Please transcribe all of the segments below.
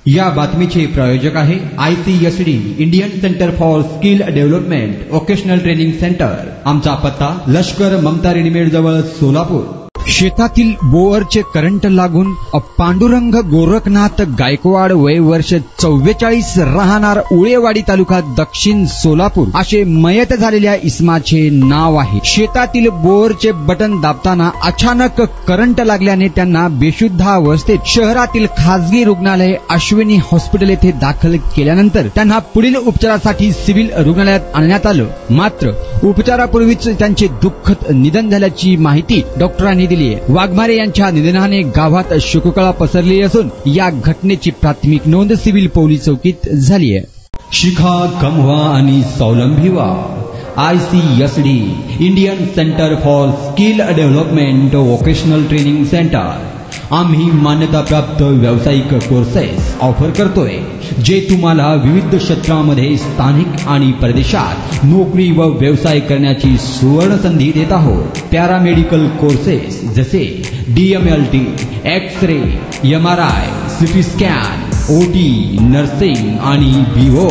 या बातमीचे प्रायोजक आहे ICSD Indian centre for skill development vocational training centre. आमचा पत्ता लष्कर ममता रेडीमेड जवळ सोलापूर। शेतातील बोअरचे करंट लागून पांडुरंग गोरखनाथ गायकवाड वय वर्ष 44 राहणार उळेवाडी तालुका दक्षिण सोलापूर असे मयत झालेल्या इसमाचे नाव आहे। शेतातील बोअरचे बटन दाबताना अचानक करंट लागल्याने त्यांना बेशुद्ध अवस्थेत शहरातील खासगी रुग्णालय अश्विनी हॉस्पिटल येथे दाखल केल्यानंतर त्यांना पुढील उपचारासाठी सिव्हिल रुग्णालयात आणण्यात आलं। मात्र उपचारापूर्वीच त्यांचे दुःखद निधन झाल्याची माहिती डॉक्टरांनी दिली। वाघमारे यांच्या निधनाने गावात शोककळा पसरली असून या घटनेची प्राथमिक नोंद सिव्हिल पोलीस चौकीत झाली आहे। शिखा कमवा आणि स्वावलंबी व्हा। ICSD Indian centre for skill development vocational training centre आम्ही मान्यताप्राप्त व्यावसायिक कोर्सेस ऑफर करतोय, जे तुम्हाला विविध क्षेत्रांमध्ये स्थानिक आणि परदेशात नोकरी व व्यवसाय करण्याची सुवर्ण संधी देत आहोत। पॅरामेडिकल कोर्सेस जसे DMLT, x-ray, MRI, CT scan, OT, nursing आणि BO,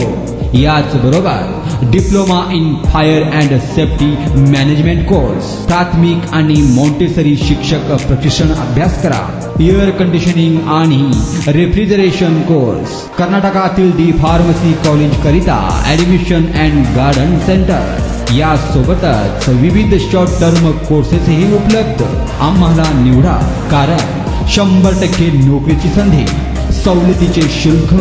याचबरोबर diploma in fire and safety management course, प्राथमिक आणि मॉन्टेसरी शिक्षक प्रशिक्षण अभ्यास करा। एअर कंडिशनिंग आणि रेफ्रिजरेशन कोर्स, कर्नाटकातील डी फार्मसी कॉलेज करिता ऍडमिशन अँड गार्डन सेंटर, यासोबतच विविध शॉर्ट टर्म कोर्सेसही उपलब्ध। आम्हाला निवडा, कारण 100% नोकरीची संधी, सवलतीचे शुल्क,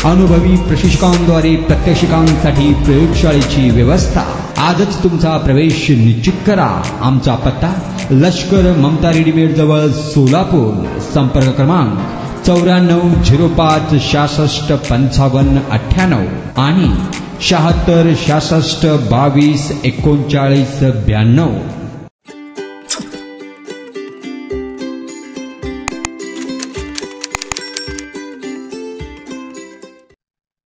अनुभवी प्रशिक्षकांद्वारे प्रात्यक्षिकांसाठी प्रयोगशाळेची व्यवस्था। आजच तुमचा प्रवेश निश्चित करा। आमचा पत्ता लष्कर ममता रेडीमेड जवळ सोलापूर। संपर्क क्रमांक 9405 66 55 98 आणि 76 66 22 39 92।